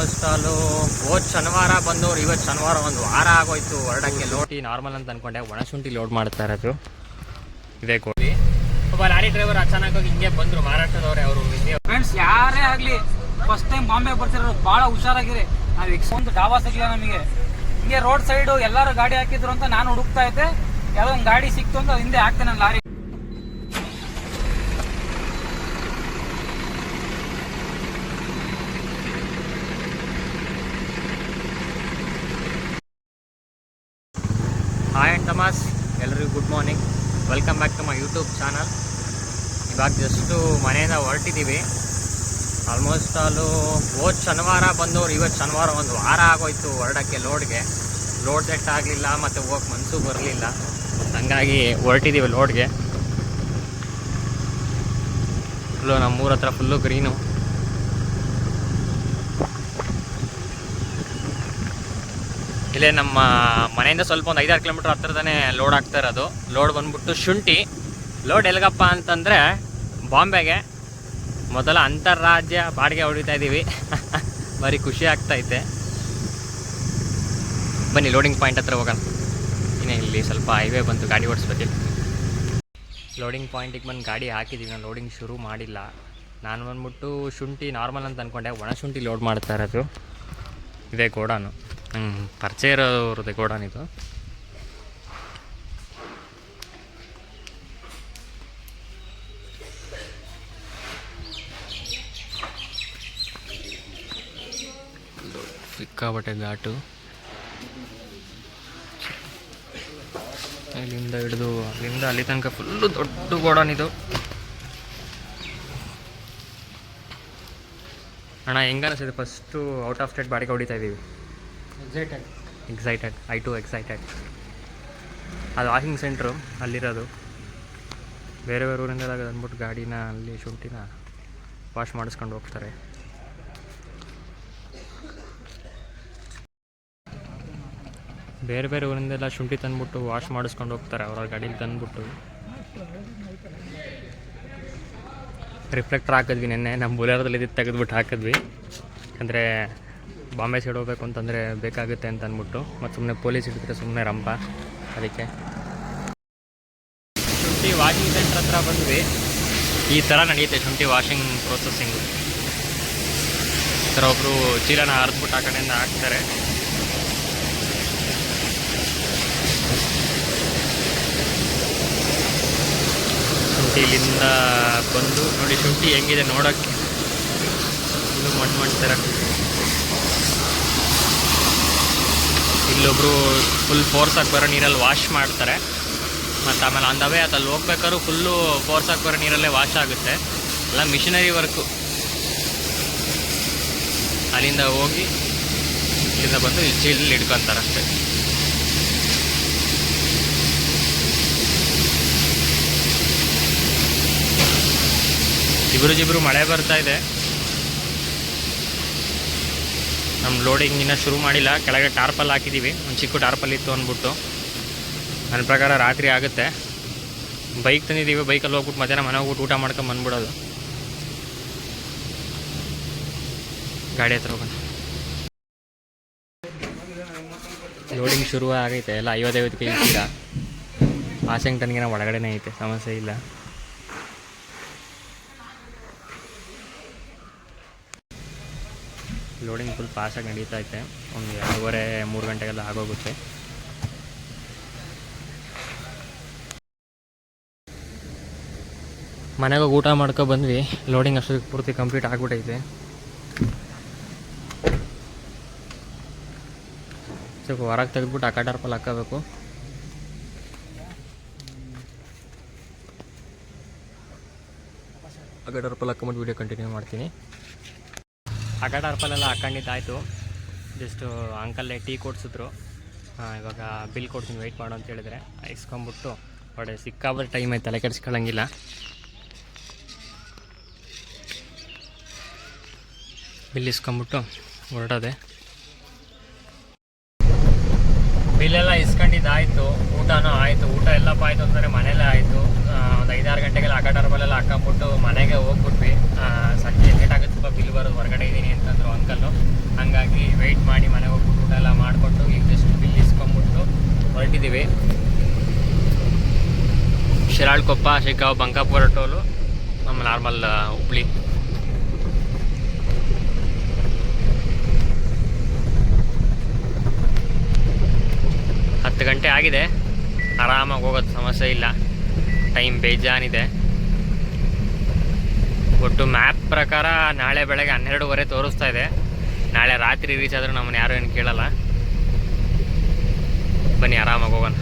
First ಆಲು ಹೋದ್ ಶನಿವಾರ ಬಂದವರು ಇವತ್ತು ಶನಿವಾರ ಒಂದು ವಾರ ಆಗೋಯ್ತು ಹೊರಡಕ್ಕೆ. ಲೋಟಿ ನಾರ್ಮಲ್ ಅಂತ ಅನ್ಕೊಂಡೆ, ಒಣಶುಂಠಿ ಲೋಡ್ ಮಾಡ್ತಾ ಇರೋದು ಇದೇ ಕೋಳಿ. ಒಬ್ಬ ಲಾರಿ ಡ್ರೈವರ್ ಅಚಾನಕ್ ಹಿಂಗೆ ಬಂದರು, ಮಹಾರಾಷ್ಟ್ರದವ್ರೆ ಅವರು. ಫ್ರೆಂಡ್ಸ್ ಯಾರೇ ಆಗಲಿ ಫಸ್ಟ್ ಟೈಮ್ ಬಾಂಬೆ ಬರ್ತಿರೋರು ಭಾಳ ಹುಷಾರಾಗಿರಿ. ನಾವು ಒಂದು ಡಾಬಾ ಸಿಗ್ಲಿಲ್ಲ ನಮಗೆ, ಹಿಂಗೆ ರೋಡ್ ಸೈಡು ಎಲ್ಲರೂ ಗಾಡಿ ಹಾಕಿದ್ರು ಅಂತ ನಾನು ಹುಡುಕ್ತಾ ಇದ್ದೆ. ಯಾವುದೋ ಒಂದು ಗಾಡಿ ಸಿಕ್ತು ಅಂತ ಹಿಂದೆ ಹಾಕ್ತೇನೆ ಲಾರಿ. ಹಾಯ್ ಆ್ಯಂಡ್ ತಮಾಸ್, ಎಲ್ರಿಗೂ good morning, welcome back to my YouTube channel. ಇವಾಗ ಜಸ್ಟು ಮನೆಯಿಂದ ಹೊರಟಿದ್ದೀವಿ. ಆಲ್ಮೋಸ್ಟ್ ಆಲು ಹೋದ ಶನಿವಾರ ಬಂದವರು ಇವತ್ತು ಶನಿವಾರ ಒಂದು ವಾರ ಆಗೋಯ್ತು ಹೊರಡಕ್ಕೆ. ಲೋಡ್ ಸೆಟ್ ಆಗಲಿಲ್ಲ ಮತ್ತು ಹೋಗಕ್ಕೆ ಮನಸ್ಸು ಬರಲಿಲ್ಲ, ಹಂಗಾಗಿ ಹೊರಟಿದ್ದೀವಿ ಲೋಡ್ಗೆ. ಫುಲ್ಲು ನಮ್ಮೂರ ಹತ್ರ ಫುಲ್ಲು ಗ್ರೀನು. ಇಲ್ಲೇ ನಮ್ಮ ಮನೆಯಿಂದ ಸ್ವಲ್ಪ ಒಂದು 5-6 ಕಿಲೋಮೀಟ್ರ್ ಹತ್ರದನೇ ಲೋಡ್ ಆಗ್ತಾ ಇರೋದು. ಲೋಡ್ ಬಂದ್ಬಿಟ್ಟು ಶುಂಠಿ ಲೋಡ್. ಎಲ್ಗಪ್ಪ ಅಂತಂದರೆ ಬಾಂಬೆಗೆ ಮೊದಲ ಅಂತಾರಾಜ್ಯ ಬಾಡಿಗೆ ಹೊಡಿತಾ ಇದ್ದೀವಿ. ಬರೀ ಖುಷಿ ಆಗ್ತೈತೆ. ಬನ್ನಿ ಲೋಡಿಂಗ್ ಪಾಯಿಂಟ್ ಹತ್ರ ಹೋಗೋಣ. ಇನ್ನೇ ಇಲ್ಲಿ ಸ್ವಲ್ಪ ಹೈವೇ ಬಂತು, ಗಾಡಿ ಓಡಿಸ್ಬೇಕು. ಲೋಡಿಂಗ್ ಪಾಯಿಂಟಿಗೆ ಬಂದು ಗಾಡಿ ಹಾಕಿದ್ದೀವಿ, ನಾನು ಲೋಡಿಂಗ್ ಶುರು ಮಾಡಿಲ್ಲ. ನಾನು ಬಂದ್ಬಿಟ್ಟು ಶುಂಠಿ ನಾರ್ಮಲ್ ಅಂತ ಅಂದ್ಕೊಂಡೆ, ಒಣಶುಂಠಿ ಲೋಡ್ ಮಾಡ್ತಾ ಇರೋದು ಇದೇ ಗೋಡಾನು. ಪರಿಚಯ ಇರೋರದೇ ಗೋಡಾನ್ ಇದು. ಸಿಕ್ಕಾಬಟ್ಟೆ ಘಾಟು. ಇಲ್ಲಿಂದ ಹಿಡಿದು ಅಲ್ಲಿಂದ ಅಲ್ಲಿ ತನಕ ಫುಲ್ಲು ದೊಡ್ಡ ಗೋಡಾನ್ ಇದು. ಅಣ್ಣ ಹೆಂಗೆ ಅನಿಸಿದೆ? ಫಸ್ಟು ಔಟ್ ಆಫ್ ಸ್ಟೇಟ್ ಬಾಡಿಗೆ ಹೊಡಿತಾ ಇದ್ದೀವಿ. Excited I too excited. ಅದು ವಾಷಿಂಗ್ ಸೆಂಟ್ರು ಅಲ್ಲಿರೋದು. ಬೇರೆ ಬೇರೆ ಊರಿಂದೆಲ್ಲ ಅಂದ್ಬಿಟ್ಟು ಗಾಡಿನ ಅಲ್ಲಿ ಶುಂಠಿನ ವಾಶ್ ಮಾಡಿಸ್ಕೊಂಡು ಹೋಗ್ತಾರೆ. ಬೇರೆ ಬೇರೆ ಊರಿಂದೆಲ್ಲ ಶುಂಠಿ ತಂದುಬಿಟ್ಟು ವಾಶ್ ಮಾಡಿಸ್ಕೊಂಡು ಹೋಗ್ತಾರೆ ಅವ್ರ ಗಾಡೀಲಿ ತಂದುಬಿಟ್ಟು. ರಿಫ್ಲೆಕ್ಟರ್ ಹಾಕಿದ್ವಿ ನೆನ್ನೆ, ನಮ್ಮ ಬುಲೆರದಲ್ಲಿ ಇದ್ದು ತೆಗೆದ್ಬಿಟ್ಟು ಹಾಕಿದ್ವಿ. ಯಾಕಂದರೆ ಬಾಂಬೆ ಸೈಡ್ ಹೋಗ್ಬೇಕು ಅಂತಂದರೆ ಬೇಕಾಗುತ್ತೆ ಅಂತ ಅಂದ್ಬಿಟ್ಟು. ಮತ್ತು ಸುಮ್ಮನೆ ಪೊಲೀಸ್ ಹಿಡಿದ್ರೆ ಸುಮ್ಮನೆ ರಂಪ, ಅದಕ್ಕೆ. ಶುಂಠಿ ವಾಷಿಂಗ್ ಸೆಂಟ್ರ್ ಹತ್ರ ಬಂದ್ವಿ. ಈ ಥರ ನಡೆಯುತ್ತೆ ಶುಂಠಿ ವಾಷಿಂಗ್ ಪ್ರೊಸೆಸಿಂಗು. ಈ ಥರ ಒಬ್ಬರು ಚೀಲನ ಹರಿದ್ಬಿಟ್ಟು ಆ ಕಡೆಯಿಂದ ಹಾಕ್ತಾರೆ. ಶುಂಠಿ ಇಲ್ಲಿಂದ ಬಂದು ನೋಡಿ, ಶುಂಠಿ ಹೆಂಗಿದೆ ನೋಡೋಕ್ಕೆ, ಇನ್ನು ಮಣ್ಣು ಥರ. ಇಲ್ಲೊಬ್ಬರು ಫುಲ್ ಫೋರ್ಸಾಗಿ ಬರೋ ನೀರಲ್ಲಿ ವಾಶ್ ಮಾಡ್ತಾರೆ. ಮತ್ತು ಆಮೇಲೆ ಅಂದವೇ ಅಲ್ಲಿ ಹೋಗ್ಬೇಕಾದ್ರೂ ಫುಲ್ಲು ಫೋರ್ಸಾಗಿ ಬರೋ ನೀರಲ್ಲೇ ವಾಶ್ ಆಗುತ್ತೆ. ಎಲ್ಲ ಮಿಷಿನರಿ ವರ್ಕು. ಅಲ್ಲಿಂದ ಹೋಗಿ ಇಲ್ಲಿಂದ ಬಂದು ಇಲ್ಲಿ ಚೀಲಲ್ಲಿ ಹಿಡ್ಕೊತಾರೆ ಅಷ್ಟೇ. ಜಿಬ್ರು ಮಳೆ ಬರ್ತಾ ಇದೆ. ನಮ್ಮ ಲೋಡಿಂಗ್ ಇನ್ನೂ ಶುರು ಮಾಡಿಲ್ಲ. ಕೆಳಗೆ ಟಾರ್ಪಲ್ ಹಾಕಿದ್ದೀವಿ, ಒಂದು ಚಿಕ್ಕ ಟಾರ್ಪಲ್ ಇತ್ತು ಅಂದ್ಬಿಟ್ಟು. ನನ್ನ ಪ್ರಕಾರ ರಾತ್ರಿ ಆಗುತ್ತೆ. ಬೈಕ್ ತಂದಿದ್ದೀವಿ, ಬೈಕಲ್ಲಿ ಹೋಗ್ಬಿಟ್ಟು ಮಧ್ಯಾಹ್ನ ಮನೆ ಹೋಗ್ಬಿಟ್ಟು ಊಟ ಮಾಡ್ಕೊಂಡು ಬಂದ್ಬಿಡೋದು. ಗಾಡಿ ಹತ್ರ ಹೋಗೋಣ. ಲೋಡಿಂಗ್ ಶುರು ಆಗೈತೆ. ಎಲ್ಲ 50 ಕೆಜಿ ಚೀಲ. ವಾಷಿಂಗ್ಟನ್ಗಿನ ಒಳಗಡೆನೇ ಐತೆ, ಸಮಸ್ಯೆ ಇಲ್ಲ. ಲೋಡಿಂಗ್ ಫುಲ್ ಫಾಸ್ಟಾಗಿ ನಡೀತಾ ಐತೆ. ಒಂದು 2:30-3 ಗಂಟೆಗೆಲ್ಲ ಆಗೋಗುತ್ತೆ. ಮನೆಗೆ ಊಟ ಮಾಡ್ಕೊ ಬಂದ್ವಿ. ಲೋಡಿಂಗ್ ಅಷ್ಟೊತ್ತಿಗೆ ಪೂರ್ತಿ ಕಂಪ್ಲೀಟ್ ಆಗಿಬಿಟ್ಟೈತೆ. ಸ್ವಲ್ಪ ಹೊರಗೆ ತೆಗೆದ್ಬಿಟ್ಟು ಆ ಟಾರ್ಪಲ್ ಹಾಕೋಬೇಕು. ಆ ಟಾರ್ಪಲ್ ಹಾಕೊಂಬಿಟ್ಟು ವೀಡಿಯೋ ಕಂಟಿನ್ಯೂ ಮಾಡ್ತೀನಿ. ಟಾರ್ಪಲೆಲ್ಲ ಹಾಕೊಂಡಿದ್ದಾಯಿತು. ಜಸ್ಟು ಅಂಕಲ್ಲೇ ಟೀ ಕೊಡಿಸಿದ್ರು. ಇವಾಗ ಬಿಲ್ ಕೊಡ್ತೀನಿ, ವೆಯ್ಟ್ ಮಾಡು ಅಂತ ಹೇಳಿದ್ರೆ ಇಸ್ಕೊಂಬಿಟ್ಟು ಹೊಡೆ. ಸಿಕ್ಕಾಬಟ್ಟೆ ಟೈಮ್ ಆಯ್ತು, ತಲೆ ಕೆಡಿಸ್ಕೊಳ್ಳಂಗಿಲ್ಲ. ಬಿಲ್ ಇಸ್ಕೊಂಬಿಟ್ಟು ಹೊರಡೋದೆ. ಬಿಲ್ಲೆಲ್ಲ ಇಸ್ಕೊಂಡಿದ್ದಾಯಿತು. ಊಟನೂ ಆಯಿತು. ಊಟ ಎಲ್ಲಪ್ಪ ಆಯಿತು ಅಂದರೆ ಮನೇಲೇ ಆಯಿತು. ಒಂದು 5-6 ಗಂಟೆಗೆಲ್ಲ ಟಾರ್ಪಲೆಲ್ಲ ಹಾಕೊಂಬಿಟ್ಟು ಮನೆಗೆ ಹೋಗ್ಬಿಟ್ವಿ. ಸಂಜೆ ಲೇಟ್ ಆಗುತ್ತೆ, ಸ್ವಲ್ಪ ಬಿಲ್ ಬರೋದು, ಹೊರಗಡೆ ಇದ್ದೀನಿ ಅಂತಂದರು ಅಂಕಲ್ಲು. ಹಂಗಾಗಿ ಹಂಗಾಗಿ ವೆಯ್ಟ್ ಮಾಡಿ ಮನೆಗೆ ಹೋಗ್ಬಿಟ್ಟು ಊಟ ಎಲ್ಲ ಮಾಡಿಕೊಟ್ಟು ಈಗ ಜಸ್ಟ್ ಬಿಲ್ ಇಸ್ಕೊಂಬಿಟ್ಟು ಹೊರಟಿದ್ದೀವಿ. ಶಿರಾಳಕೊಪ್ಪ, ಶಿಗ್ಗಾಂವ್, ಬಂಕಾಪುರ ಟೋಲು, ನಮ್ಮ ನಾರ್ಮಲ್ ಹುಬ್ಳಿ. ಹತ್ತು ಗಂಟೆ ಆಗಿದೆ, ಆರಾಮಾಗಿ ಹೋಗೋದು ಸಮಸ್ಯೆ ಇಲ್ಲ. ಟೈಮ್ ಬೇಜಾನಿದೆ. ಒಟ್ಟು ಮ್ಯಾಪ್ ಪ್ರಕಾರ ನಾಳೆ ಬೆಳಗ್ಗೆ 12:30 ತೋರಿಸ್ತಾ ಇದೆ. ನಾಳೆ ರಾತ್ರಿ ರೀಚ್ ಆದರೂ ನಮ್ಮನ್ನು ಯಾರು ಏನು ಕೇಳಲ್ಲ. ಬನ್ನಿ ಆರಾಮಾಗಿ ಹೋಗೋಣ.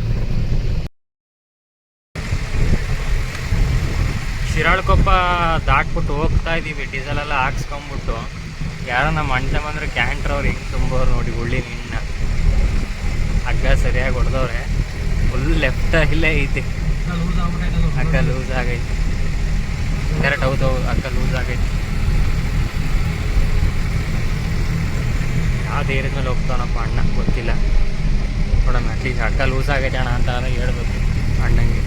ಶಿರಾಳಕೊಪ್ಪ ದಾಟ್ಬಿಟ್ಟು ಹೋಗ್ತಾ ಇದ್ದೀವಿ. ಡೀಸೆಲ್ ಎಲ್ಲ ಹಾಕ್ಸ್ಕೊಂಬಿಟ್ಟು ಯಾರೋ ನಮ್ಮ ಅಣ್ಣ ಬಂದರೆ ಕ್ಯಾಂಟ್ರವ್ರು ಹೆಂಗೆ ತುಂಬೋರು ನೋಡಿ. ಉಳ್ಳಿ ನಿನ್ನ ಹಗ್ಗ ಸರಿಯಾಗಿ ಹೊಡೆದವ್ರೆ. ಫುಲ್ ಲೆಫ್ಟ್ ಇಲ್ಲೇ ಐತಿ, ಹಗ್ಗ ಲೂಸ್ ಆಗೈತಿ. ಕರೆಕ್ಟ್ ಹೌದು, ಹಗ್ಗ ಲೂಸ್ ಆಗೈತಿ. ಯಾವ್ದು ಏರಿದ ಮೇಲೆ ಹೋಗ್ತಾವನಪ್ಪ ಅಣ್ಣ ಗೊತ್ತಿಲ್ಲ. ನೋಡೋಣ, ಅಟ್ಲೀಸ್ಟ್ ಹಗ್ಗ ಲೂಸ್ ಆಗೈತೆ ಅಣ್ಣ ಅಂತ ಹೇಳ್ಬೇಕು ಅಣ್ಣಂಗೆ.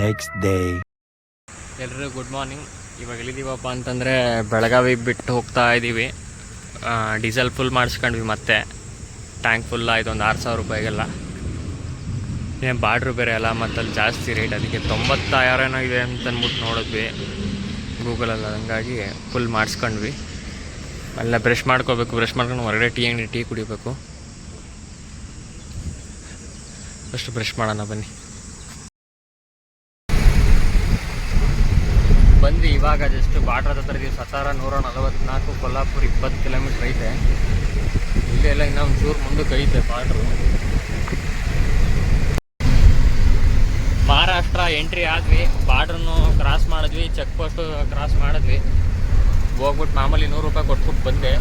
Next day. ಎಲ್ರಿಗೂ ಗುಡ್ ಮಾರ್ನಿಂಗ್. ಇವಾಗ ಎಲ್ಲಿದ್ದೀವಪ್ಪ ಅಂತಂದರೆ ಬೆಳಗಾವಿ ಬಿಟ್ಟು ಹೋಗ್ತಾ ಇದ್ದೀವಿ. ಡೀಸೆಲ್ ಫುಲ್ ಮಾಡಿಸ್ಕೊಂಡ್ವಿ, ಮತ್ತೆ ಟ್ಯಾಂಕ್ ಫುಲ್ ಆಯಿತು ಒಂದು 6,000 ರೂಪಾಯಿಗೆಲ್ಲ. ಏನು ಬಾರ್ಡ್ರು ಬೇರೆ ಅಲ್ಲ, ಮತ್ತು ಅಲ್ಲಿ ಜಾಸ್ತಿ ರೇಟ್, ಅದಕ್ಕೆ 96 ಏನೋ ಇದೆ ಅಂತ ಅಂದ್ಬಿಟ್ಟು ನೋಡಿದ್ವಿ ಗೂಗಲಲ್ಲಿ. ಹಂಗಾಗಿ ಫುಲ್ ಮಾಡಿಸ್ಕೊಂಡ್ವಿ. ಅಲ್ಲ ಬ್ರಷ್ ಮಾಡ್ಕೋಬೇಕು, ಬ್ರಷ್ ಮಾಡ್ಕೊಂಡು ಹೊರಗಡೆ ಟೀ ಕುಡಿಬೇಕು. ಫಸ್ಟ್ ಬ್ರಷ್ ಮಾಡೋಣ ಬನ್ನಿ. ಬಂದು ಇವಾಗ ಜಸ್ಟ್ ಬಾರ್ಡ್ರ್ ಹತ್ರ ಇದೀವಿ. ಸತಾರ 144, ಕೊಲ್ಲಾಪುರ 20 ಕಿಲೋಮೀಟ್ರ್ ಐತೆ. ಇಲ್ಲೆಲ್ಲ ಇನ್ನೊಂದು ಚೂರು ಮುಂದಕ್ಕೆ ಐತೆ ಬಾರ್ಡ್ರು. ಮಹಾರಾಷ್ಟ್ರ ಎಂಟ್ರಿ ಆದ್ವಿ, ಬಾರ್ಡ್ರನ್ನು ಕ್ರಾಸ್ ಮಾಡಿದ್ವಿ, ಚೆಕ್ ಪೋಸ್ಟು ಕ್ರಾಸ್ ಮಾಡಿದ್ವಿ. ಹೋಗ್ಬಿಟ್ಟು ಮಾಮೂಲಿ 100 ರೂಪಾಯಿ ಕೊಟ್ಬಿಟ್ಟು ಬಂದೆ.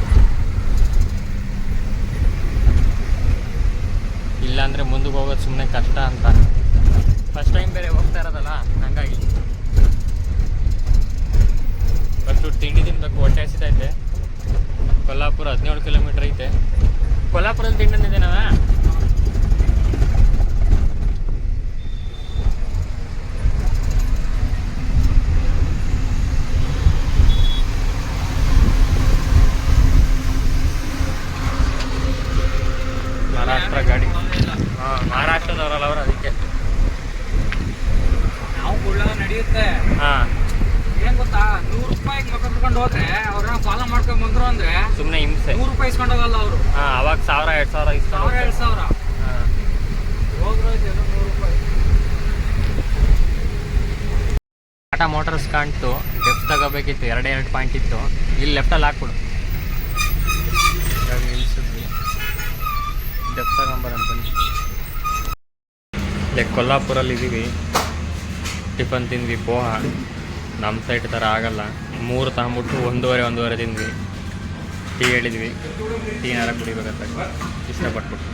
ಇಲ್ಲಾಂದರೆ ಮುಂದಕ್ಕೆ ಹೋಗೋದು ಸುಮ್ಮನೆ ಕಷ್ಟ ಅಂತ. ಫಸ್ಟ್ ಟೈಮ್ ಬೇರೆ ಹೋಗ್ತಾ ಇರೋದಲ್ಲ, ಹಂಗಾಗಿ ಫಸ್ಟು ತಿಂಡಿ ತಿನ್ನಬೇಕು, ಹೊಟ್ಟೆ ಹಸಿತೈತೆ. ಕೊಲ್ಲಾಪುರ 17 ಕಿಲೋಮೀಟ್ರ್ ಐತೆ. ಕೊಲ್ಲಾಪುರಲ್ಲಿ ತಿಂಡಿ ತಿಂದಿದ್ದೆ ನಾವ. ಮಹಾರಾಷ್ಟ್ರ ಗಾಡಿ. ಹಾಂ, ಮಹಾರಾಷ್ಟ್ರದವರಲ್ಲ ಅವರು, ಅದಕ್ಕೆ ನಾವು ಕೊಳ್ಳೋದು ನಡೆಯುತ್ತೆ. ಹಾಂ, ಏನ್ ಗೊತ್ತಾ, 100 ರೂಪಾಯಿ ಮಕ್ಕಳು ಹೋದ್ರೆ ಅವ್ರನ್ನ ಫಾಲೋ ಮಾಡ್ಕೊಂಡ್ ಬಂದ್ರು ಅಂದ್ರೆ ಸುಮ್ಮನೆ ಹಿಂಸೆ. 100 ರೂಪಾಯಿ ಇಸ್ಕೊಂಡೋಗಲ್ಲ ಅವರು. ಹಾಂ, ಅವಾಗ 1,000-2,000 ಇಸ್ಕೊಂಡು 1,000-2,000 ಹಾಂ. ಹೋದ್ರು 100 ರೂಪಾಯಿ. ಟಾಟಾ ಮೋಟರ್ಸ್ ಕಾಣ್ತು, ಲೆಫ್ಟ್ ತಗೋಬೇಕಿತ್ತು. 2 ಪಾಯಿಂಟ್ ಇತ್ತು. ಇಲ್ಲಿ ಲೆಫ್ಟಲ್ಲಿ ಹಾಕ್ಬಿಡು. ಇವಾಗ ನಿಲ್ಸಿದ್ವಿ, ಲೆಫ್ಟ್ ತಗೊಂಬರಂತ ಬನ್ನಿ. ಲೈಕ್ ಕೊಲ್ಲಾಪುರಲ್ಲಿ ಇದ್ದೀವಿ. ಟಿಫನ್ ತಿಂದ್ವಿ, ಪೋಹ. ನಮ್ಮ ಸೈಡ್ ಥರ ಆಗಲ್ಲ. 3 ತಗೊಂಬಿಟ್ಟು 1:30 ತಿಂದ್ವಿ. ಟೀ ಹೇಳಿದ್ವಿ, ಟೀನಾರ ಕುಡಿಬೇಕಂತ ಇಷ್ಟಪಟ್ಬಿಟ್ಟು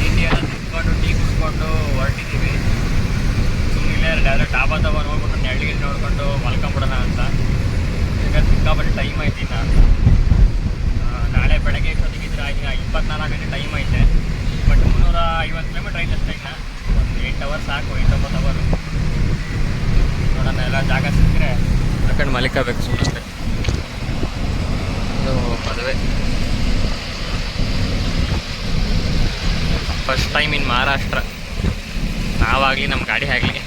ತಿಂಡಿ ಎಲ್ಲ ತಿನ್ಕೊಂಡು ಟೀ ಕುಡ್ಕೊಂಡು ಹೊರಟಿದ್ದೀವಿ. ಸುಮ್ಮನೆ ಡೈರೆಕ್ಟ್ ಡಾಬಾ ಹೋಗ್ಬಿಟ್ಟು ನೆಳ್ಳಿಗೆ ನೋಡ್ಕೊಂಡು ಮಲ್ಕೊಂಬಿಡೋಣ ಅಂತ. ಯಾಕಂದ್ರೆ ಸಿಕ್ಕಾಪಟ್ಟೆ ಟೈಮ್ ಐತಿ. ನಾಳೆ ಬೆಳಗ್ಗೆ ಎಷ್ಟೊತ್ತಿಗಿದ್ರೆ ಈಗ 24 ಗಂಟೆ ಟೈಮ್ ಐತೆ. ಬಟ್ 350 ಕಿಲೋಮೀಟ್ರ್ ಐತೆ ಅಷ್ಟೇ. ಇನ್ನು ಒಂದು 8 ಅವರ್ಸ್ ಸಾಕು, 8-9 ಅವರ್. ನೋಡೋಣ, ಎಲ್ಲ ಜಾಗ ಸಿಕ್ಕರೆ ಹಾಕೊಂಡು ಮಲಿಕಬೇಕು ಸುಮ್ಮನೆ. ಇದು ಮದುವೆ ಫಸ್ಟ್ ಟೈಮ್ ಇನ್ ಮಹಾರಾಷ್ಟ್ರ. ನಾವಾಗಲಿ ನಮ್ಮ ಗಾಡಿ ಆಗಲಿ.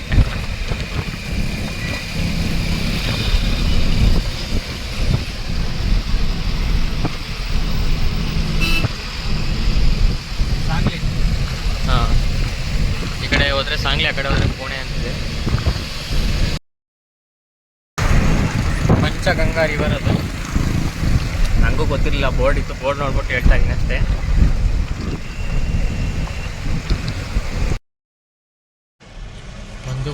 ಹಾಂ, ಈ ಕಡೆ ಹೋದರೆ ಸಾಂಗ್ಲಿ, ಆ ಕಡೆ ಹೋದರೆ ಪುಣೆ ಅಂತಿದೆ. ಪಂಚಗಂಗಾ ರಿವರ್ ಅದು. ನನಗೂ ಗೊತ್ತಿರಲಿಲ್ಲ, ಬೋರ್ಡ್ ಇತ್ತು. ಬೋರ್ಡ್ ನೋಡ್ಬಿಟ್ಟು ಹೇಳ್ತಾ ಇದ್ದೀನಿ ಅಷ್ಟೇ.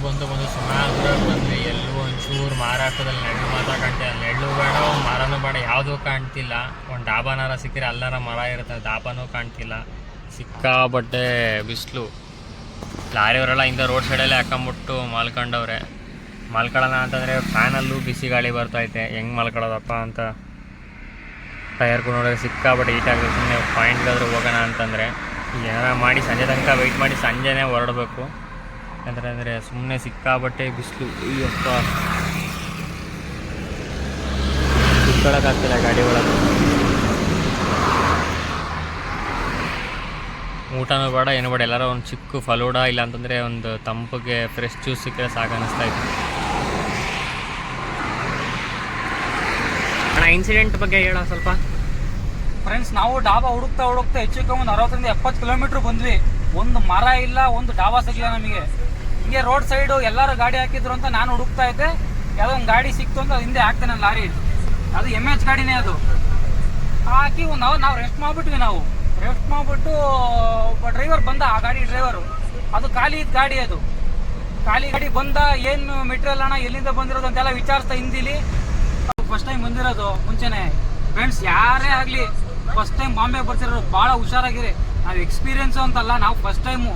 ಬಂದು ಸುಮಾರು ದೂರ ಬಂದ್ವಿ. ಎಲ್ಲೂ ಒಂಚೂರು ಮಹಾರಾಷ್ಟ್ರದಲ್ಲಿ ನೆಳ್ಳು ಮಾತ್ರ ಕಾಣ್ತಿಲ್ಲ. ನೆಳ್ಳು ಬೇಡ, ಮರನೂ ಬೇಡ, ಯಾವುದೂ ಕಾಣ್ತಿಲ್ಲ. ಒಂದು ಡಾಬಾನಾರ ಸಿಕ್ಕರೆ ಅಲ್ಲಾರ ಮರ ಇರುತ್ತೆ, ಡಾಬಾನೂ ಕಾಣ್ತಿಲ್ಲ. ಸಿಕ್ಕಾಬಟ್ಟೆ ಬಿಸಿಲು. ಲಾರಿಯವರೆಲ್ಲ ಇಂದ ರೋಡ್ ಸೈಡಲ್ಲೇ ಹಾಕೊಂಬಿಟ್ಟು ಮಲ್ಕೊಂಡವ್ರೆ. ಮಲ್ಕೊಳ್ಳೋಣ ಅಂತಂದರೆ ಫ್ಯಾನಲ್ಲೂ ಬಿಸಿ ಗಾಳಿ ಬರ್ತೈತೆ, ಹೆಂಗೆ ಮಲ್ಕೊಳ್ಳೋದಪ್ಪ ಅಂತ ಟಯರ್ಗೂ ನೋಡಿದ್ರೆ ಸಿಕ್ಕಾಬಟ್ಟೆ ಹೀಟ್ ಆಗುತ್ತೆ. ಸುಮ್ಮನೆ ಪಾಯಿಂಟ್ಗಾದ್ರೂ ಹೋಗೋಣ ಅಂತಂದರೆ ಏನಾರ ಮಾಡಿ ಸಂಜೆ ತನಕ ವೆಯ್ಟ್ ಮಾಡಿ ಸಂಜೆನೇ ಹೊರಡಬೇಕು. ಯಾಕಂದರೆ ಸುಮ್ಮನೆ ಸಿಕ್ಕಾಬಟ್ಟೆ ಬಿಸಿಲು. ಅಯ್ಯಪ್ಪ ಕುತ್ಕೊಳ್ಳೋಕ್ಕಾಗ್ತಿಲ್ಲ ಗಾಡಿ ಒಳಗೆ. ಊಟನೂ ಬೇಡ ಏನು ಬೇಡ, ಎಲ್ಲರೂ ಒಂದು ಚಿಕ್ಕ ಫಲೂಡ ಇಲ್ಲ ಅಂತಂದರೆ ಒಂದು ತಂಪಿಗೆ ಫ್ರೆಶ್ ಜ್ಯೂಸ್ ಸಿಕ್ಕರೆ ಸಾಕು ಅನ್ನಿಸ್ತಾ ಇತ್ತು. ಅಣ್ಣ ಇನ್ಸಿಡೆಂಟ್ ಬಗ್ಗೆ ಹೇಳೋ ಸ್ವಲ್ಪ. ಫ್ರೆಂಡ್ಸ್, ನಾವು ಡಾಬಾ ಹುಡುಕ್ತಾ ಹೆಚ್ಚು ಕಮ್ಮಿ ಒಂದು 60-70 ಕಿಲೋಮೀಟ್ರ್ ಬಂದ್ವಿ. ಒಂದು ಮರ ಇಲ್ಲ, ಒಂದು ಡಾಬಾ ಸಿಗಲಿಲ್ಲ ನಮಗೆ. ಹಿಂಗೆ ರೋಡ್ ಸೈಡು ಎಲ್ಲರೂ ಗಾಡಿ ಹಾಕಿದ್ರು ಅಂತ ನಾನು ಹುಡುಕ್ತಾ ಇದ್ದೆ. ಯಾವುದೋ ಒಂದು ಗಾಡಿ ಸಿಕ್ತು ಅಂತ ಹಿಂದೆ ಹಾಕ್ತೇನೆ ಲಾರಿ. ಅದು MH ಗಾಡಿನೇ. ಅದು ಹಾಕಿ ನಾವು ರೆಸ್ಟ್ ಮಾಡಿಬಿಟ್ವಿ. ರೆಸ್ಟ್ ಮಾಡಿಬಿಟ್ಟು ಒಬ್ಬ ಡ್ರೈವರ್ ಬಂದ, ಆ ಗಾಡಿ ಡ್ರೈವರು. ಅದು ಖಾಲಿ ಇದ್ದ ಗಾಡಿ. ಅದು ಖಾಲಿ ಗಾಡಿ ಬಂದ, ಏನು ಮೆಟೀರಿಯಲ್ ಅಣ್ಣ ಎಲ್ಲಿಂದ ಬಂದಿರೋದು ಅಂತೆಲ್ಲ ವಿಚಾರಿಸ್ತಾ ಹಿಂದಿಲಿ. ಫಸ್ಟ್ ಟೈಮ್ ಬಂದಿರೋದು ಮುಂಚೆನೆ. ಫ್ರೆಂಡ್ಸ್, ಯಾರೇ ಆಗಲಿ ಫಸ್ಟ್ ಟೈಮ್ ಬಾಂಬೆ ಬರ್ತಿರೋರು ಭಾಳ ಹುಷಾರಾಗಿರಿ. ನಾವು ಎಕ್ಸ್ಪೀರಿಯನ್ಸು ಅಂತಲ್ಲ, ನಾವು ಫಸ್ಟ್ ಟೈಮು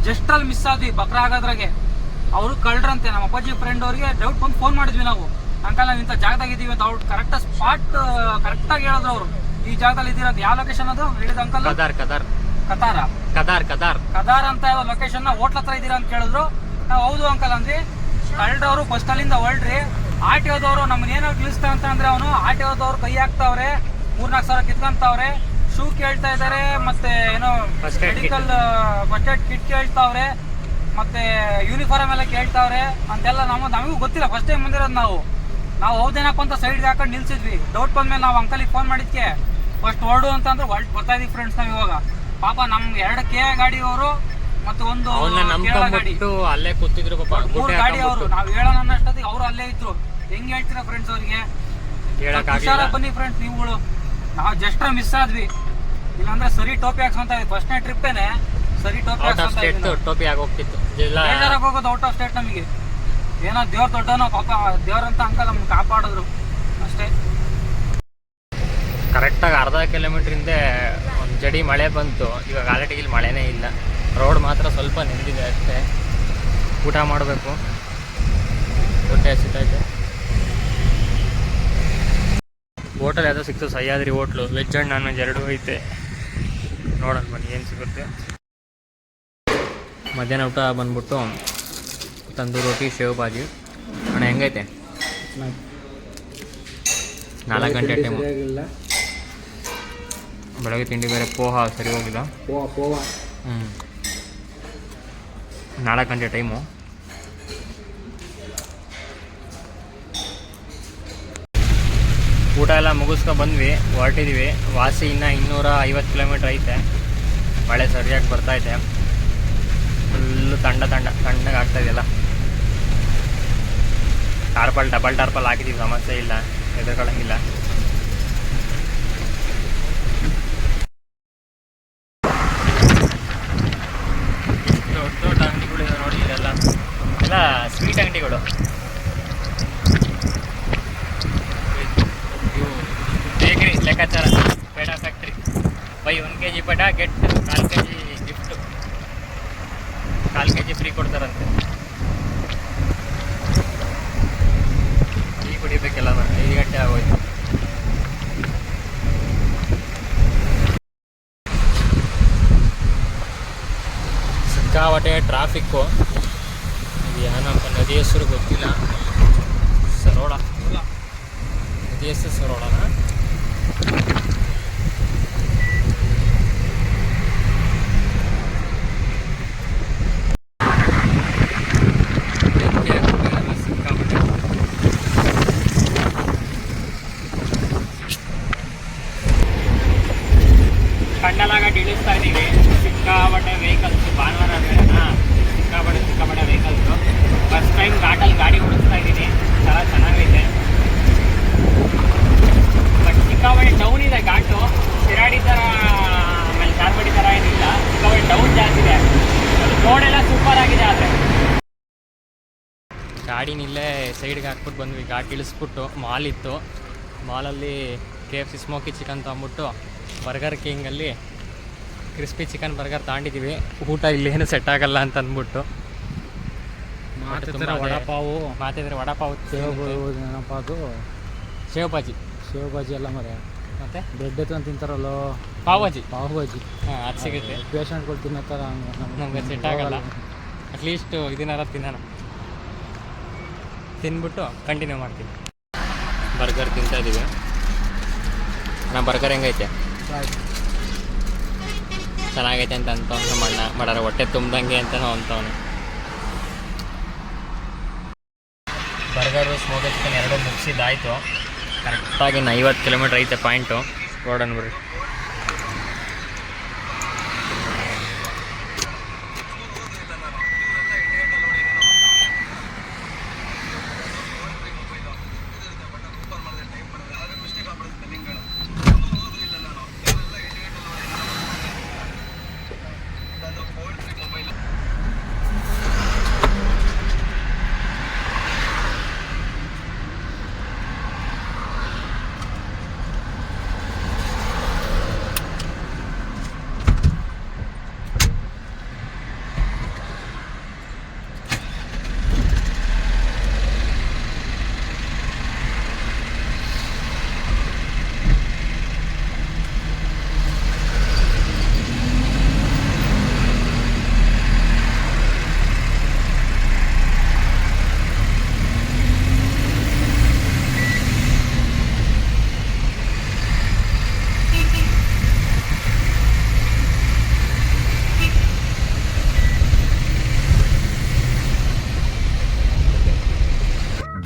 ಜಸ್ಟ್ರಲ್ಲಿ ಮಿಸ್ ಆದ್ವಿ ಬಕ್ರಾ ಆಗೋದ್ರಾಗೆ. ಅವರು ಕಳ್ರಂತೆ. ನಮ್ಮ ಅಪ್ಪಾಜಿ ಫ್ರೆಂಡ್ ಅವ್ರಿಗೆ ಡೌಟ್ ಬಂದು ಫೋನ್ ಮಾಡಿದ್ವಿ ನಾವು. ಅಂಕಲ್ ನಾವು ಇಂಥ ಜಾಗದಾಗಿದ್ದೀವಿ ಅಂತ. ಅವ್ರು ಕರೆಕ್ಟಾಗಿ ಸ್ಪಾಟ್ ಕರೆಕ್ಟಾಗಿ ಹೇಳಿದ್ರು ಅವರು. ಈ ಜಾಗದಲ್ಲಿ ಇದ್ದೀರದು ಯಾವ ಲೊಕೇಶನ್ ಅದು ಹೇಳಿದ ಅಂಕಲ್? ಕದಾರ್ ಅಂತ ಲೊಕೇಶನ್. ಹೋಟ್ಲ್ ಹತ್ರ ಇದ್ದೀರಾ ಅಂತ ಕೇಳಿದ್ರು. ನಾವು ಹೌದು ಅಂಕಲ್ ಅಂದ್ವಿ. ಕಳ್ಳರವರು ಬಸ್ ಸ್ಟಾಲಿಂದ ಹೊರಡ್ರಿ. RTOದವರು ನಮ್ಮನ್ನ ಏನೋ ತಿಳಿಸ್ತಾ ಅಂತ ಅಂದ್ರೆ, ಅವನು RTOದವ್ರು ಕೈ ಹಾಕ್ತಾವ್ರೆ, 3-4 ಸಾವಿರ ಕಿತ್ಕೊಂತಾವ್ರೆ. ಶೂ ಕೇಳ್ತಾ ಇದ್ದಾರೆ, ಮತ್ತೆ ಏನೋ ಮೆಡಿಕಲ್ ಫಸ್ಟ್ ಏಡ್ ಕಿಟ್ ಕೇಳ್ತಾವ್ರೆ, ಮತ್ತೆ ಯೂನಿಫಾರ್ಮ್ ಎಲ್ಲ ಕೇಳ್ತಾವ್ರೆ ಅಂತೆಲ್ಲ. ನಮಗೂ ಗೊತ್ತಿಲ್ಲ, ಫಸ್ಟ್ ಟೈಮ್ ಬಂದಿರೋದು ನಾವು ಹೌದೇನಪ್ಪ ಅಂತ ಸೈಡ್ಗೆ ಹಾಕೊಂಡು ನಿಲ್ಸಿದ್ವಿ. ಡೌಟ್ ಬಂದ್ಮೇಲೆ ನಾವು ಅಂಕಲಿಗೆ ಫೋನ್ ಮಾಡಿದ್ಕೆ ಫಸ್ಟ್ ಹೊರಡು ಅಂತಂದ್ರೆ ಬರ್ತಾ ಇದೀವಿ ಫ್ರೆಂಡ್ಸ್. ನಾವು ಇವಾಗ ಪಾಪ ನಮ್ಗೆ 2 KA ಗಾಡಿ ಅವರು ಮತ್ತೆ ಒಂದು ಗಾಡಿ ಅಲ್ಲೇ ಕೂತಿದ್ರು. 3 ಗಾಡಿ ಅವರು. ನಾವು ಹೇಳೋಣ ಅನ್ನಷ್ಟೊತ್ತಿಗೆ ಅವರು ಅಲ್ಲೇ ಇದ್ರು. ಹೆಂಗ್ ಹೇಳ್ತೀರಾ ಫ್ರೆಂಡ್ಸ್ ಅವ್ರಿಗೆ? ಹುಷಾರಾಗಿ ಬನ್ನಿ ಫ್ರೆಂಡ್ಸ್ ನೀವುಗಳು. ನಾವು ಜಸ್ಟ್ ಮಿಸ್ ಆದ್ವಿ, ಇಲ್ಲಾಂದ್ರೆ ಸರಿ ಟೋಪಿ ಹಾಕ್ಸ್ಕೊಂತ ಇದ್ವಿ. ಫಸ್ಟ್ನೇ ಟ್ರಿಪ್ಪೇನೆ ಸರಿ ಟೋಪಿ ಆಗೋಗ್ತಿತ್ತು. ಬೇಜಾರಾಗಿ ಹೋಗೋದು ಔಟ್ ಆಫ್ ಸ್ಟೇಟ್ ನಮಗೆ. ಏನೋ ದೇವ್ರ ದೊಡ್ಡನೋ ಪಾಪ, ದೇವ್ರಂತ ಅಂಕಲ್ ನಮ್ಗೆ ಕಾಪಾಡಿದ್ರು ಅಷ್ಟೇ. ಕರೆಕ್ಟಾಗಿ ಅರ್ಧ ಕಿಲೋಮೀಟ್ರಿಂದ ಒಂದು ಜಡಿ ಮಳೆ ಬಂತು. ಇವಾಗ ಆಲ್ರೆಡಿ ಇಲ್ಲಿ ಮಳೆನೇ ಇಲ್ಲ. ರೋಡ್ ಮಾತ್ರ ಸ್ವಲ್ಪ ನೆಂದಿದೆ ಅಷ್ಟೇ. ಊಟ ಮಾಡಬೇಕು, ಹೊಟ್ಟೆ ಹಸಿತೈತೆ. ಹೋಟೆಲ್ ಯಾವುದೋ ಸಿಕ್ತು, Sahyadri hotel. Veg and non veg ಎರಡೂ ಐತೆ. ನೋಡೋಣ ಬನ್ನಿ ಏನು ಸಿಗುತ್ತೆ. ಮಧ್ಯಾಹ್ನ ಊಟ ಬಂದ್ಬಿಟ್ಟು ತಂದೂರಿ ರೋಟಿ, ಶೇವ್ ಭಾಜಿ. ಅಣ್ಣ ಹೆಂಗೈತೆ? 4 ಗಂಟೆ ಟೈಮು. ಬೆಳಗ್ಗೆ ತಿಂಡಿ ಬೇರೆ ಪೋಹ ಸರಿ ಹೋಗಿಲ್ಲ. 4 ಗಂಟೆ ಟೈಮು. ಊಟ ಎಲ್ಲ ಮುಗಿಸ್ಕೊ ಬಂದ್ವಿ, ಹೊರಟಿದ್ದೀವಿ. ವಾಸಿ ಇನ್ನೂ 250 ಕಿಲೋಮೀಟ್ರ್ ಐತೆ. ಮಳೆ ಸರಿಯಾಗಿ ಬರ್ತೈತೆ. ಫುಲ್ಲು ತಣ್ಣಗೆ ಆಗ್ತಾಯಿದೆಯಲ್ಲ. ಡಬಲ್ ಟಾರ್ಪಲ್ ಹಾಕಿದ್ದೀವಿ, ಸಮಸ್ಯೆ ಇಲ್ಲ, ಹೆದರ್ಕೊಳ್ಳಂಗಿಲ್ಲ. ದೊಡ್ಡ ಅಂಗಡಿಗಳಿದೆ ನೋಡಿ. ಇದೆಲ್ಲ ಸ್ವೀಟ್ ಅಂಗಡಿಗಳು. ಇವು ಬೇಕ್ರಿ ಲೆಕ್ಕಾಚಾರ. Peda factory. By 1 kg peda get 4 kg gift. 4 kg free ಕೊಡ್ತಾರಂತೆ. ಟೀ ಕುಡಿಬೇಕೆಲ್ಲ. 5 ಗಂಟೆ ಆಗೋಯ್ತು. ಸಿಕ್ಕಾಪಟ್ಟೆ ಟ್ರಾಫಿಕ್ಕು. ಇದು ಏನಪ್ಪ ನದಿ ಹೆಸರು ಗೊತ್ತಿಲ್ಲ. ಸರೋಳ, ನದಿ ಹೆಸರು ಸರೋಳನ. ಕಂಡಲಾಗಟ್ಟು ಇಳಿಸ್ತಾ ಇದ್ದೀವಿ. ಸಿಕ್ಕಾಪಟ್ಟೆ ವೆಹಿಕಲ್ಸ್. ಭಾನುವಾರ ಬೇರೆನಾ, ಸಿಕ್ಕಾಪಟ್ಟೆ ವೆಹಿಕಲ್ಸು. ಫಸ್ಟ್ ಟೈಮ್ ಘಾಟಲ್ಲಿ ಗಾಡಿ ಓಡಿಸ್ತಾ ಇದ್ದೀನಿ. ಚೆನ್ನಾಗೈತೆ. ಬಟ್ ಸಿಕ್ಕಾಪಟ್ಟೆ ಡೌನ್ ಇದೆ ಘಾಟು. ಶಿರಾಡಿ ಥರ ಆಮೇಲೆ ಚಾರ್ಮಡಿ ಥರ ಏನಿಲ್ಲ. ಸಿಕ್ಕಾಪಟ್ಟೆ ಡೌನ್ ಜಾಸ್ತಿ ಇದೆ. ರೋಡೆಲ್ಲ ಸೂಪರ್ ಆಗಿದೆ. ಆದರೆ ಗಾಡಿನಿಲ್ಲೇ ಸೈಡ್ಗೆ ಹಾಕ್ಬಿಟ್ಟು ಬಂದ್ವಿ. ಘಾಟ್ ಇಳಿಸ್ಬಿಟ್ಟು ಮಾಲ್ ಇತ್ತು. ಮಾಲಲ್ಲಿ KFC ಸ್ಮೋಕಿ ಚಿಕನ್ ತೊಗೊಂಬಿಟ್ಟು ಬರ್ಗರ್ ಕಿಂಗಲ್ಲಿ ಕ್ರಿಸ್ಪಿ ಚಿಕನ್ ಬರ್ಗರ್ ತಗೊಂಡಿದ್ದೀವಿ. ಊಟ ಇಲ್ಲಿ ಏನು ಸೆಟ್ ಆಗಲ್ಲ ಅಂತ ಅಂದ್ಬಿಟ್ಟು ವಡಾಪಾವು ಮಾತಿದ್ರೆ ವಡಾಪಾವ್, ಏನಪ್ಪ ಅದು ಸೇವ್ ಭಾಜಿ ಎಲ್ಲ ಮರೆ ಮತ್ತು ಬ್ರೆಡ್ ಎತ್ಕೊಂಡು ತಿಂತಾರಲ್ಲೋ ಪಾವ್ ಭಾಜಿ. ಪಾವ್ ಭಾಜಿ ಹಾಂ ಅದು ಸಿಗುತ್ತೆ. ಪೇಷಂಟ್ಗಳು ತಿನ್ನತ್ತಾರ ನಮಗೆ ಸೆಟ್ ಆಗಲ್ಲ. ಅಟ್ಲೀಸ್ಟ್ ಇದನ್ನಾರ ತಿಂದ್ಬಿಟ್ಟು ಕಂಟಿನ್ಯೂ ಮಾಡ್ತೀವಿ. ಬರ್ಗರ್ ತಿಂತಾಯಿದ್ದೀವಿ. ನಾ ಬರ್ಗರ್ ಹೆಂಗೈತೆ? ಚೆನ್ನಾಗೈತೆ ಅಂತ ಅಂತವನು ಮಾಡಾರ, ಹೊಟ್ಟೆ ತುಂಬ್ದಂಗೆ ಅಂತಲೂ ಅಂತವನು. ಬರ್ಗರು ಸ್ಮೋಕಿ ಚಿಕನ್ ಎರಡೂ ಮುಗಿಸಿದ್ದಾಯಿತು. ಕರೆಕ್ಟಾಗಿ 50 ಕಿಲೋಮೀಟ್ರ್ ಐತೆ ಪಾಯಿಂಟು. ರೋಡ್ ಅನ್ಬಿಡ್ರಿ.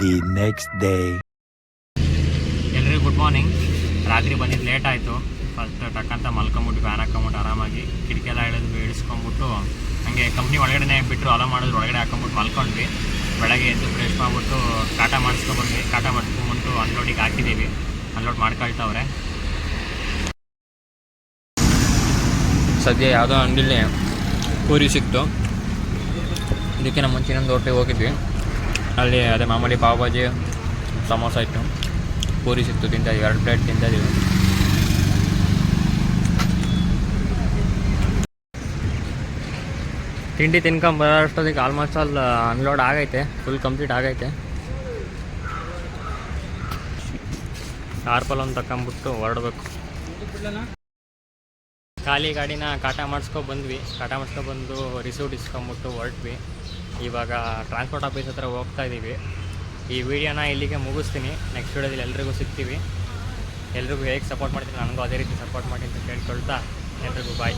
The next day. ಎಲ್ರಿಗೂ ಗುಡ್ ಮಾರ್ನಿಂಗ್. ರಾತ್ರಿ ಬಂದಿದ್ದು ಲೇಟ್ ಆಯಿತು. ಫಸ್ಟ್ ಟಕ್ಕಂತ ಮಲ್ಕೊಂಬಿಟ್ಟು ಫ್ಯಾನ್ ಹಾಕೊಂಬಿಟ್ಟು ಆರಾಮಾಗಿ ಕಿಟಕಿ ಎಲ್ಲ ಇಳಿಸ್ಕೊಂಬಿಟ್ಟು ಹಾಗೆ ಕಂಪ್ನಿ ಒಳಗಡೆ ಬಿಟ್ಟರು ಅಲೋ ಮಾಡಿದ್ರು. ಒಳಗಡೆ ಹಾಕೊಂಬಿಟ್ಟು ಮಲ್ಕೊಂಡ್ವಿ. ಬೆಳಗ್ಗೆ ಎದ್ದು ಫ್ರೆಶ್ ಮಾಡಿಬಿಟ್ಟು ಕಾಟ ಮಾಡಿಸ್ಕೊಂಡ್ಬಂದ್ವಿ. ಕಾಟ ಮಾಡಿಸ್ಕೊಂಬಿಟ್ಟು ಅನ್ಲೋಡಿಗೆ ಹಾಕಿದ್ದೀವಿ. ಅನ್ಲೋಡ್ ಮಾಡ್ಕೊಳ್ತಾವ್ರೆ. ಸದ್ಯ ಯಾವುದೋ ಅಂಗಡಿಲಿ ಪೂರಿ ಸಿಕ್ತು. ಇದಕ್ಕೆ ನಮ್ಮ ಮುಂಚೆ ಇನ್ನೊಂದು ಹೋಟ್ಲಿಗೆ ಹೋಗಿದ್ವಿ. ಅಲ್ಲಿ ಅದೇ ಮಾಮೂಲಿ ಪಾವ್ ಭಾಜಿ ಸಮೋಸ ಇತ್ತು, ಪೂರಿ ಸಿಕ್ತು. ತಿಂತಾಯಿದ್ವಿ. 2 ಪ್ಲೇಟ್ ತಿಂತಾಯಿದ್ದೀವಿ. ತಿಂಡಿ ತಿನ್ಕೊಂಬರೋಷ್ಟೊತ್ತಿಗೆ ಆಲ್ಮೋಸ್ಟ್ ಆಲ್ ಅನ್ಲೋಡ್ ಆಗೈತೆ. ಫುಲ್ ಕಂಪ್ಲೀಟ್ ಆಗೈತೆ. ಟಾರ್ಪಲ್ ಒಂದು ತಗೊಂಬಿಟ್ಟು ಹೊರಡ್ಬೇಕು. ಖಾಲಿ ಗಾಡಿನ ಕಾಟ ಮಾಡಿಸ್ಕೊಬಂದ್ವಿ. ಕಾಟ ಮಾಡಿಸ್ಕೊಬಂದು ರಿಸೀವ್ಟ್ ಇಸ್ಕೊಂಬಿಟ್ಟು ಹೊರಟ್ವಿ. ಇವಾಗ ಟ್ರಾನ್ಸ್ಪೋರ್ಟ್ ಆಫೀಸ್ ಹತ್ರ ಹೋಗ್ತಾ ಇದ್ದೀವಿ. ಈ ವಿಡಿಯೋನ ಇಲ್ಲಿಗೆ ಮುಗಿಸ್ತೀನಿ. ನೆಕ್ಸ್ಟ್ ವಿಡಿಯೋದಲ್ಲಿ ಎಲ್ರಿಗೂ ಸಿಗ್ತೀವಿ. ಎಲ್ರಿಗೂ ಹೇಗೆ ಸಪೋರ್ಟ್ ಮಾಡ್ತೀನಿ ನನಗೂ ಅದೇ ರೀತಿ ಸಪೋರ್ಟ್ ಮಾಡಿ ಅಂತ ಕೇಳ್ಕೊಳ್ತಾ ಎಲ್ರಿಗೂ ಬಾಯ್.